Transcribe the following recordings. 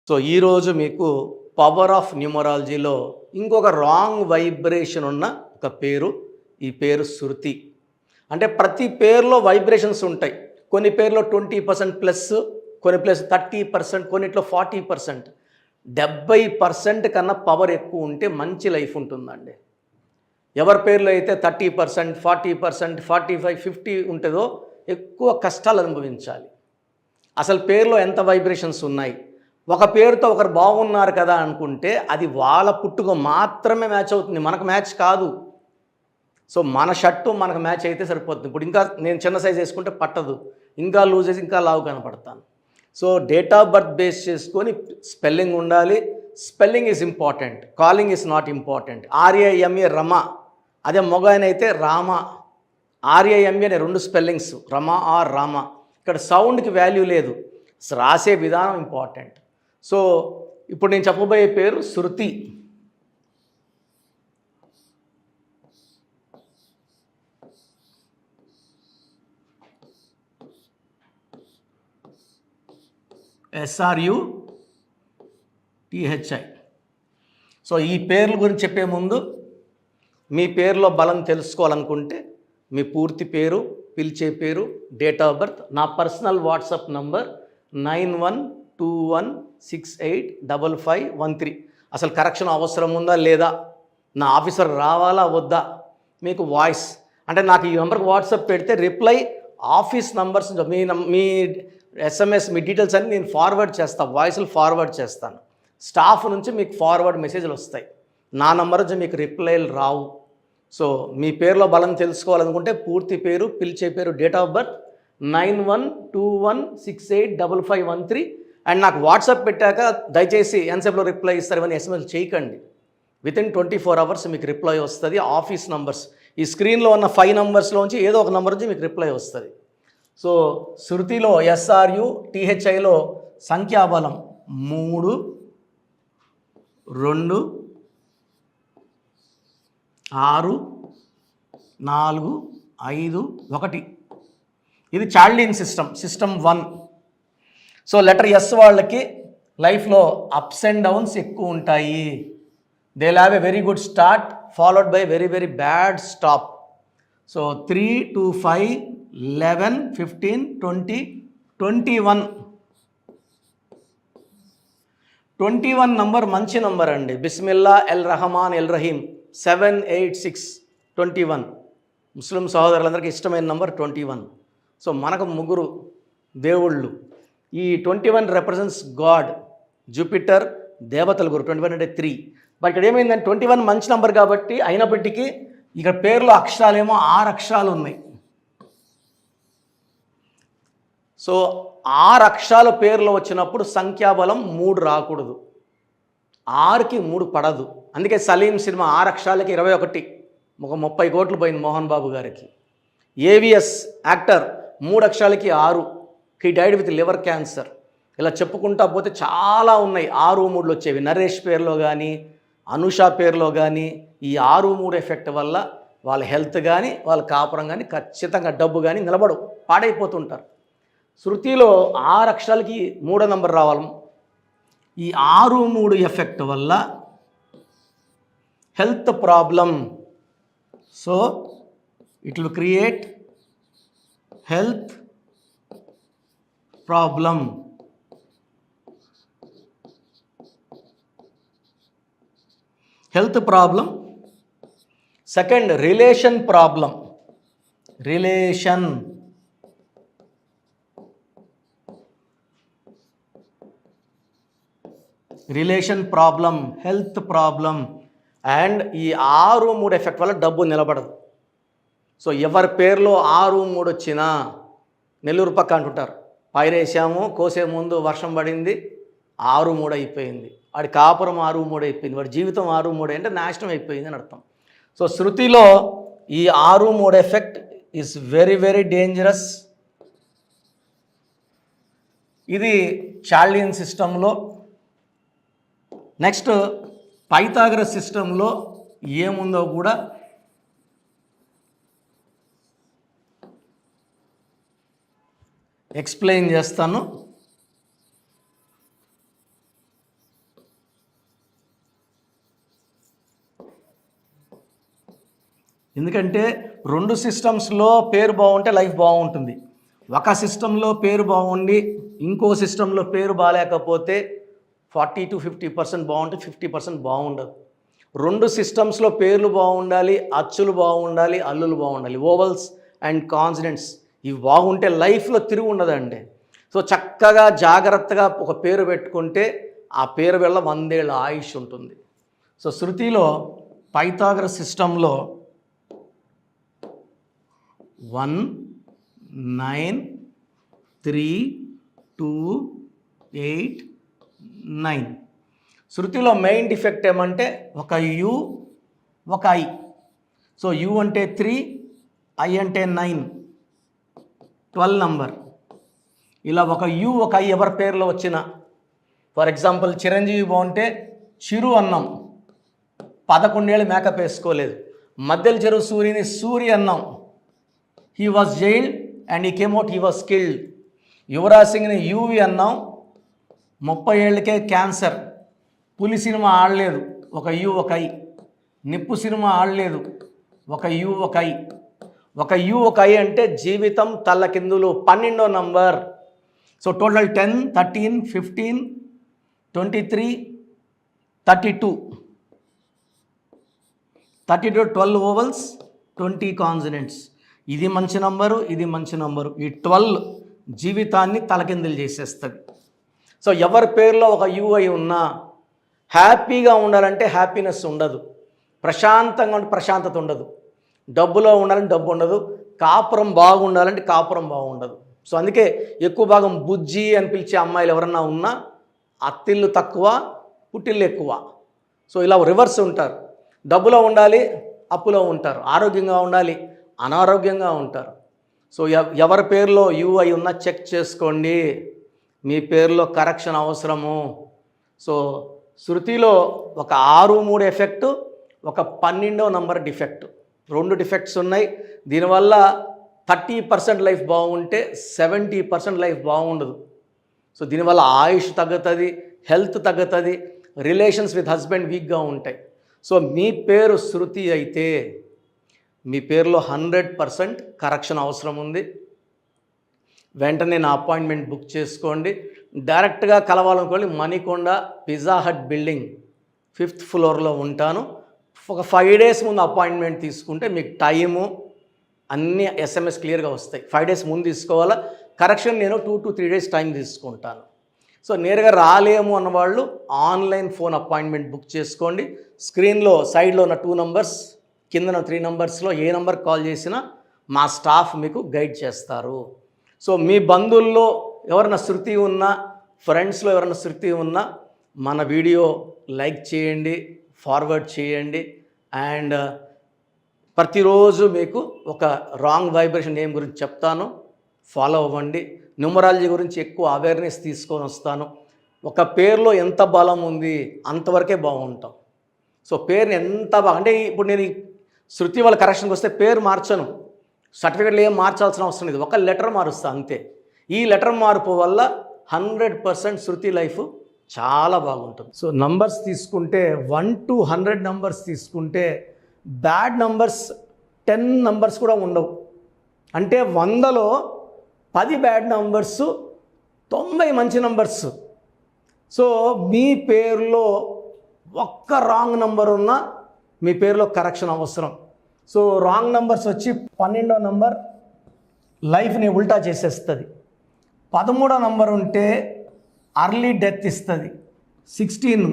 So ఈరోజు మీకు power of న్యూమరాలజీలో ఇంకొక రాంగ్ వైబ్రేషన్ ఉన్న ఒక పేరు. ఈ పేరు శృతి. అంటే ప్రతి పేరులో వైబ్రేషన్స్ ఉంటాయి. కొన్ని పేర్లో 20% ప్లస్, కొన్ని ప్లస్ 30%, కొన్నిట్లో 40%. 70% కన్నా పవర్ ఎక్కువ ఉంటే మంచి లైఫ్ ఉంటుందండి. ఎవరి పేర్లో అయితే 30%, 40%, 45, 50 ఉంటుందో ఎక్కువ కష్టాలు అనుభవించాలి. అసలు పేరులో ఎంత వైబ్రేషన్స్ ఉన్నాయి? ఒక పేరుతో ఒకరు బాగున్నారు కదా అనుకుంటే అది వాళ్ళ పుట్టుక మాత్రమే మ్యాచ్ అవుతుంది, మనకు మ్యాచ్ కాదు. సో మన షర్టు మనకు మ్యాచ్ అయితే సరిపోతుంది. ఇప్పుడు ఇంకా నేను చిన్న సైజ్ వేసుకుంటే పట్టదు, ఇంకా లూజ్ చేసి ఇంకా లావు కనపడతాను. So date of birth base చేసుకొని స్పెల్లింగ్ ఉండాలి. Spelling is important, calling is not important. RAMA Rama, అదే మొగాయన అయితే రామ. RAMA అనే 2 స్పెల్లింగ్స్, రమ ఆర్ రామ. ఇక్కడ సౌండ్కి వాల్యూ లేదు, రాసే విధానం ఇంపార్టెంట్. సో ఇప్పుడు నేను చెప్పబోయే పేరు శృతి. SRUTHI. సో ఈ పేర్ల గురించి చెప్పే ముందు మీ పేరులో బలం తెలుసుకోవాలనుకుంటే మీ పూర్తి పేరు, పిలిచే పేరు, డేట్ ఆఫ్ బర్త్, నా పర్సనల్ వాట్సాప్ నంబర్ 9121685513. అసలు కరెక్షన్ అవసరం ఉందా లేదా, నా ఆఫీసర్ రావాలా వద్దా, మీకు వాయిస్ అంటే నాకు ఈ నెంబర్కి వాట్సాప్ పెడితే రిప్లై ఆఫీస్ నంబర్స్, మీ SMS, మీ డీటెయిల్స్ అన్నీ నేను ఫార్వర్డ్ చేస్తాను, వాయిస్లు ఫార్వర్డ్ చేస్తాను. స్టాఫ్ నుంచి మీకు ఫార్వర్డ్ మెసేజ్లు వస్తాయి, నా నంబర్ నుంచి మీకు రిప్లైలు రావు. సో మీ పేరులో బలం తెలుసుకోవాలనుకుంటే పూర్తి పేరు, పిలిచే పేరు, డేట్ ఆఫ్ బర్త్ 9121685513. అండ్ నాకు వాట్సాప్ పెట్టాక దయచేసి ఎన్సేపులో రిప్లై ఇస్తారు, ఇవన్నీ SMS చేయకండి. వితిన్ 24 hours మీకు రిప్లై వస్తుంది. ఆఫీస్ నంబర్స్, ఈ స్క్రీన్లో ఉన్న 5 నంబర్స్లోంచి ఏదో ఒక నంబర్ నుంచి మీకు రిప్లై వస్తుంది. సో శృతిలో SRUTHIలో సంఖ్యాబలం 3, 2, 6, 4, 5, 1. ఇది చార్లిన్ సిస్టమ్ 1. సో లెటర్ S వాళ్ళకి లైఫ్లో అప్స్ అండ్ డౌన్స్ ఎక్కువ ఉంటాయి. They will have a very good start followed by very very bad stop. So 3 to 5, 11, 15, 20, 21. 21 number మంచి నంబర్ అండి. Bismillah L Rahman L Rahim 786 21. ముస్లిం సహోదరులందరికీ ఇష్టమైన నంబర్ 21. సో మనకు 3 దేవుళ్ళు. ఈ 21 రిప్రజెంట్స్ గాడ్, జూపిటర్, దేవతల గురు. 21 అంటే 3. బట్ ఇక్కడ ఏమైందంటే 21 మంచి నంబర్ కాబట్టి అయినప్పటికీ ఇక్కడ పేర్లో అక్షరాలేమో 6 అక్షరాలు ఉన్నాయి. సో 6 అక్షరాల పేర్లో వచ్చినప్పుడు సంఖ్యాబలం 3 రాకూడదు, 6కి 3 పడదు. అందుకే సలీం సినిమా 6 అక్షరాలకి 21, ఒక 30 కోట్లు పోయింది మోహన్ బాబు గారికి. AVS actor 3 అక్షరాలకి 6, he died with liver cancer. ఇలా చెప్పుకుంటా పోతే చాలా ఉన్నాయి 6, 3 వచ్చేవి. నరేష్ పేరులో కానీ, అనుష పేరులో కానీ ఈ 6, 3 ఎఫెక్ట్ వల్ల వాళ్ళ హెల్త్ కానీ, వాళ్ళ కాపురం కానీ, ఖచ్చితంగా డబ్బు కానీ నిలబడు, పాడైపోతుంటారు. శృతిలో 6 అక్షరాలకి 3వ నంబర్ రావాలి. ఈ 6, 3 ఎఫెక్ట్ వల్ల health problem. So it will create health problem. Health problem. Second, relation problem. Relation problem, health problem. And ఈ 6, 3 ఎఫెక్ట్ వల్ల డబ్బు నిలబడదు. సో ఎవరి పేరులో 6, 3 వచ్చినా, నెల్లూరు పక్క అంటుంటారు, పైరేసాము కోసే ముందు వర్షం పడింది 6, 3 అయిపోయింది, వాడి కాపురం 6, 3 అయిపోయింది, వాడి జీవితం 6, 3 అంటే నాశనం అయిపోయింది అని అర్థం. సో శృతిలో ఈ 6, 3 effect is very very dangerous. ఇది చార్లిన్ సిస్టంలో. నెక్స్ట్ పైథాగరస్ సిస్టంలో ఏముందో కూడా ఎక్స్ప్లెయిన్ చేస్తాను. ఎందుకంటే 2 సిస్టమ్స్లో పేరు బాగుంటే లైఫ్ బాగుంటుంది. ఒక సిస్టంలో పేరు బాగుండి ఇంకో సిస్టంలో పేరు బాగాలేకపోతే 40 to 50% బాగుంటే 50% బాగుండదు. 2 సిస్టమ్స్లో పేర్లు బాగుండాలి, అచ్చులు బాగుండాలి, అల్లులు బాగుండాలి, ఓవల్స్ అండ్ కాన్సనెంట్స్ ఇవి బాగుంటే లైఫ్లో తిరిగి ఉండదండి. సో చక్కగా జాగ్రత్తగా ఒక పేరు పెట్టుకుంటే ఆ పేరు వల్ల 100 ఏళ్ళ ఆయుష్ ఉంటుంది. సో శృతిలో పైథాగరస్ సిస్టంలో 1 9 3 2 8 9. శృతిలో మెయిన్ డిఫెక్ట్ ఏమంటే ఒక యు ఒక ఐ. సో యు అంటే 3, ఐ అంటే 9, 12 నంబర్. ఇలా ఒక యు ఒక ఐ ఎవరి పేరులో వచ్చినా, ఫర్ ఎగ్జాంపుల్ చిరంజీవి బాగుంటే చిరు అన్నాం, 11 ఏళ్ళు మేకప్ వేసుకోలేదు. మధ్యలో చెరువు సూర్యుని సూరి అన్నాం, he was jailed and he came out, he was killed. Yuvraj సింగ్ని యూవి అన్నాం, 30 ఏళ్ళకే క్యాన్సర్. పులి సినిమా ఆడలేదు, ఒక యు ఒక ఐ. నిప్పు సినిమా ఆడలేదు, ఒక యు ఒక ఐ. ఒక యు ఒక ఐ అంటే జీవితం తల్లకిందులు, 12వ number. So total 10 13 15 23 32 12 vowels 20 consonants. ఇది మంచి నంబరు, ఇది మంచి నంబరు. ఈ 12 జీవితాన్ని తలకిందులు చేసేస్తుంది. సో ఎవరి పేరులో ఒక యూఐ ఉన్నా హ్యాపీగా ఉండాలంటే హ్యాపీనెస్ ఉండదు, ప్రశాంతంగా ఉంటే ప్రశాంతత ఉండదు, డబ్బులో ఉండాలంటే డబ్బు ఉండదు, కాపురం బాగుండాలంటే కాపురం బాగుండదు. సో అందుకే ఎక్కువ భాగం బుజ్జి అని పిలిచే అమ్మాయిలు ఎవరన్నా ఉన్నా అత్తిళ్ళు తక్కువ, పుట్టిళ్ళు ఎక్కువ. సో ఇలా రివర్స్ ఉంటారు. డబ్బులో ఉండాలి, అప్పులో ఉంటారు. ఆరోగ్యంగా ఉండాలి, అనారోగ్యంగా ఉంటారు. సో ఎవరి పేరులో యూఐ ఉన్నా చెక్ చేసుకోండి, మీ పేరులో కరెక్షన్ అవసరము. సో శృతిలో ఒక 6 3 ఎఫెక్టు, ఒక 12వ నంబర్ డిఫెక్ట్, 2 డిఫెక్ట్స్ ఉన్నాయి. దీనివల్ల 30% లైఫ్ బాగుంటే 70% లైఫ్ బాగుండదు. సో దీనివల్ల ఆయుష్ తగ్గుతుంది, హెల్త్ తగ్గుతుంది, రిలేషన్స్ విత్ హస్బెండ్ వీక్గా ఉంటాయి. సో మీ పేరు శృతి అయితే మీ పేరులో 100% కరెక్షన్ అవసరం ఉంది. వెంటనే నా అపాయింట్మెంట్ బుక్ చేసుకోండి. డైరెక్ట్గా కలవాలనుకోండి, Manikonda Pizza Hut building 5th ఫ్లోర్లో ఉంటాను. ఒక 5 days ముందు అపాయింట్మెంట్ తీసుకుంటే మీకు టైము అన్నీ SMS క్లియర్గా వస్తాయి. 5 days ముందు తీసుకోవాలా. కరెక్షన్ నేను 2 to 3 days టైం తీసుకుంటాను. సో నేరుగా రాలేము అన్నవాళ్ళు ఆన్లైన్ ఫోన్ అపాయింట్మెంట్ బుక్ చేసుకోండి. స్క్రీన్లో సైడ్లో ఉన్న 2 numbers, కిందన 3 numbers ఏ నెంబర్ కాల్ చేసినా మా స్టాఫ్ మీకు గైడ్ చేస్తారు. సో మీ బంధువుల్లో ఎవరైనా శృతి ఉన్నా, ఫ్రెండ్స్లో ఎవరైనా శృతి ఉన్నా మన వీడియో లైక్ చేయండి, ఫార్వర్డ్ చేయండి. అండ్ ప్రతిరోజు మీకు ఒక రాంగ్ వైబ్రేషన్ నేమ్ గురించి చెప్తాను, ఫాలో అవ్వండి. న్యూమరాలజీ గురించి ఎక్కువ అవేర్నెస్ తీసుకొని వస్తాను. ఒక పేరులో ఎంత బలం ఉంది అంతవరకే బాగుంటాం. సో పేరుని ఎంత అంటే ఇప్పుడు నేను శృతి వాళ్ళ కరెక్షన్కి వస్తే పేరు మార్చను, సర్టిఫికెట్లు ఏం మార్చాల్సిన అవసరం లేదు, ఒక లెటర్ మారుస్తా అంతే. ఈ లెటర్ మార్పు వల్ల 100% శృతి లైఫ్ చాలా బాగుంటుంది. సో నంబర్స్ తీసుకుంటే 1 to 100 numbers తీసుకుంటే బ్యాడ్ నంబర్స్ 10 numbers కూడా ఉండవు. అంటే 100లో 10 బ్యాడ్ నంబర్స్, 90 మంచి నంబర్స్. సో మీ పేరులో ఒక్క రాంగ్ నంబర్ ఉన్నా మీ పేరులో కరెక్షన్ అవసరం. సో రాంగ్ నంబర్స్ వచ్చి 12వ నంబర్ లైఫ్ని ఉల్టా చేసేస్తుంది. 13వ నంబర్ ఉంటే అర్లీ డెత్ ఇస్తుంది. 16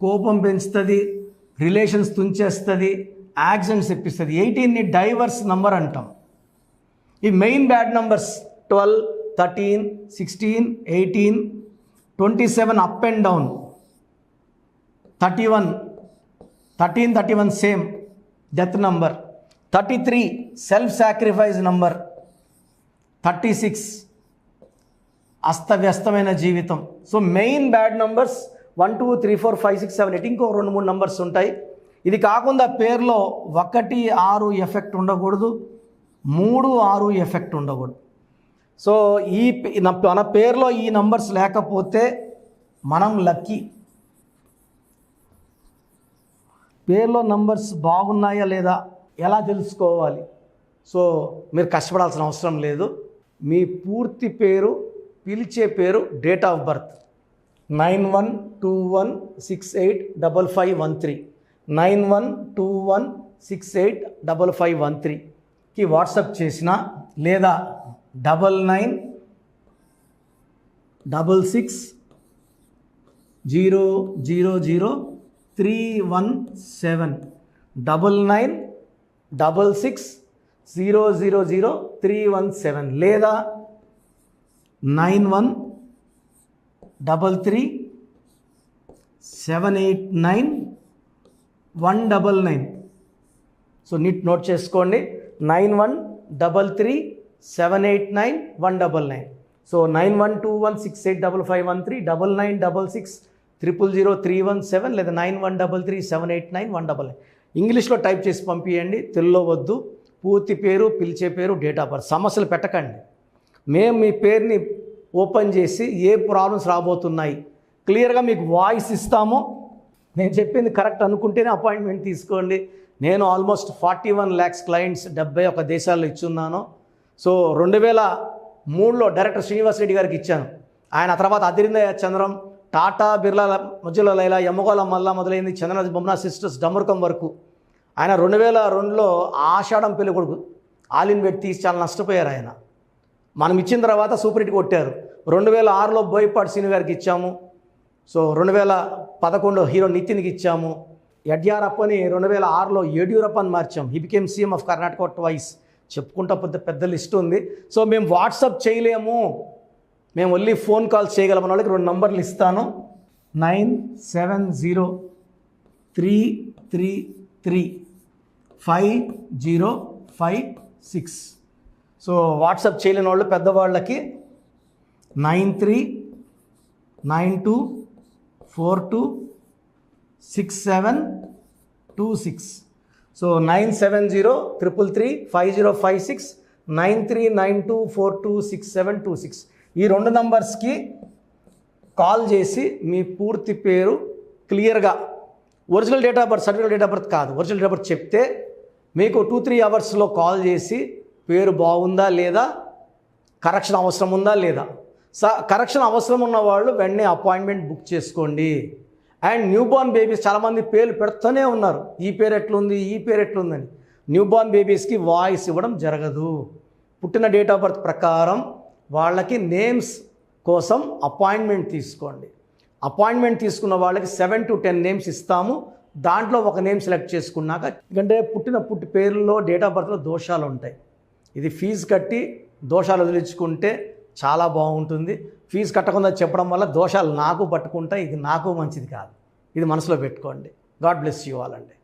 కోపం పెంచుతుంది, రిలేషన్స్ తుంచేస్తుంది, యాక్సిడెంట్స్ ఇప్పిస్తుంది. 18ని డైవర్స్ నంబర్ అంటాం. ఈ main bad numbers 12 13 16 18 27 up and down, 31 13 31 same death number, 33 self sacrifice number, 36 అస్తవ్యస్తమైన జీవితం. సో మెయిన్ బ్యాడ్ నంబర్స్ 1 2 3 4 5 6 7 8, ఇంకో 2 3 నంబర్స్ ఉంటాయి. ఇది కాకుండా పేరులో 1 6 ఎఫెక్ట్ ఉండకూడదు, 3 6 ఎఫెక్ట్ ఉండకూడదు. సో మన పేరులో ఈ నంబర్స్ లేకపోతే మనం లక్కీ. పేరులో నంబర్స్ బాగున్నాయా లేదా ఎలా తెలుసుకోవాలి? సో మీరు కష్టపడాల్సిన అవసరం లేదు. మీ పూర్తి పేరు, పిలిచే పేరు, డేట్ ఆఫ్ బర్త్ 9121685513 9121685513కి వాట్సాప్ చేసిన, లేదా 9966000317 9966000317 లేదా 9133789199. సో నోట్ చేసుకోండి, 9133789199. సో 9121685513 9966000317 లేదా 9133789199. ఇంగ్లీష్లో టైప్ చేసి పంపించండి, తెలుగులో వద్దు. పూర్తి పేరు, పిలిచే పేరు, డేట్ ఆఫ్ బర్త్. సమస్యలు పెట్టకండి. మేము మీ పేరుని ఓపెన్ చేసి ఏ ప్రాబ్లమ్స్ రాబోతున్నాయి క్లియర్గా మీకు వాయిస్ ఇస్తాము. నేను చెప్పింది కరెక్ట్ అనుకుంటేనే అపాయింట్మెంట్ తీసుకోండి. నేను ఆల్మోస్ట్ 41 lakhs క్లయింట్స్ 71 దేశాల్లో ఇచ్చున్నాను. సో 2003లో డైరెక్టర్ శ్రీనివాస్ రెడ్డి గారికి ఇచ్చాను. ఆయన తర్వాత అదిరింద చంద్రం, టాటా, బిర్లా, మధ్యలో లైలా, యమ్మగోళ మల్లా మొదలైంది, చంద్ర బొమ్మనా సిస్టర్స్, డమరుకం వరకు. ఆయన 2002లో ఆషాఢం పెళ్లి కొడుకు ఆలిన్ బెడ్ తీసి చాలా నష్టపోయారు ఆయన. మనం ఇచ్చిన తర్వాత సూపర్ హిట్ కొట్టారు. 2006లో బోయపాటి శ్రీను గారికి ఇచ్చాము. సో 2011లో హీరో నితిన్కి ఇచ్చాము. యడ్యూరప్పని 2006లో యడ్యూరప్పని మార్చాం. He became CM of Karnataka twice. చెప్పుకుంటా పెద్ద లిస్ట్ ఉంది. సో మేము వాట్సాప్ చేయలేము, మేము ఓన్లీ ఫోన్ కాల్స్ చేయగలమన్న వాళ్ళకి 2 నంబర్లు ఇస్తాను. 9703335056. సో వాట్సాప్ చేయలేని వాళ్ళు పెద్దవాళ్ళకి 9392426726. సో 9703335056 9392426726. ఈ 2 నంబర్స్కి కాల్ చేసి మీ పూర్తి పేరు క్లియర్గా, original date of birth, certificate date of birth కాదు, ఒరిజినల్ డేట్ ఆఫ్ బర్త్ చెప్తే మీకు 2-3 అవర్స్లో కాల్ చేసి పేరు బాగుందా లేదా, కరెక్షన్ అవసరం ఉందా లేదా. కరెక్షన్ అవసరం ఉన్న వాళ్ళు వెంటనే అపాయింట్మెంట్ బుక్ చేసుకోండి. అండ్ న్యూబార్న్ బేబీస్ చాలామంది పేర్లు పెడుతూనే ఉన్నారు, ఈ పేరు ఎట్లుంది, ఈ పేరు ఎట్లుందని. న్యూబార్న్ బేబీస్కి వాయిస్ ఇవ్వడం జరగదు. పుట్టిన డేట్ ఆఫ్ బర్త్ ప్రకారం వాళ్ళకి నేమ్స్ కోసం అపాయింట్మెంట్ తీసుకోండి. అపాయింట్మెంట్ తీసుకున్న వాళ్ళకి 7 to 10 నేమ్స్ ఇస్తాము. దాంట్లో ఒక నేమ్ సెలెక్ట్ చేసుకున్నాక, ఎందుకంటే పుట్టి పేర్లలో, డేట్ ఆఫ్ బర్త్లో దోషాలు ఉంటాయి. ఇది ఫీజు కట్టి దోషాలు వదిలించుకుంటే చాలా బాగుంటుంది. ఫీజు కట్టకుండా చెప్పడం వల్ల దోషాలు నాకు పట్టుకుంటాయి. ఇది నాకు మంచిది కాదు. ఇది మనసులో పెట్టుకోండి. గాడ్ బ్లెస్ యూ ఆల్ అండి.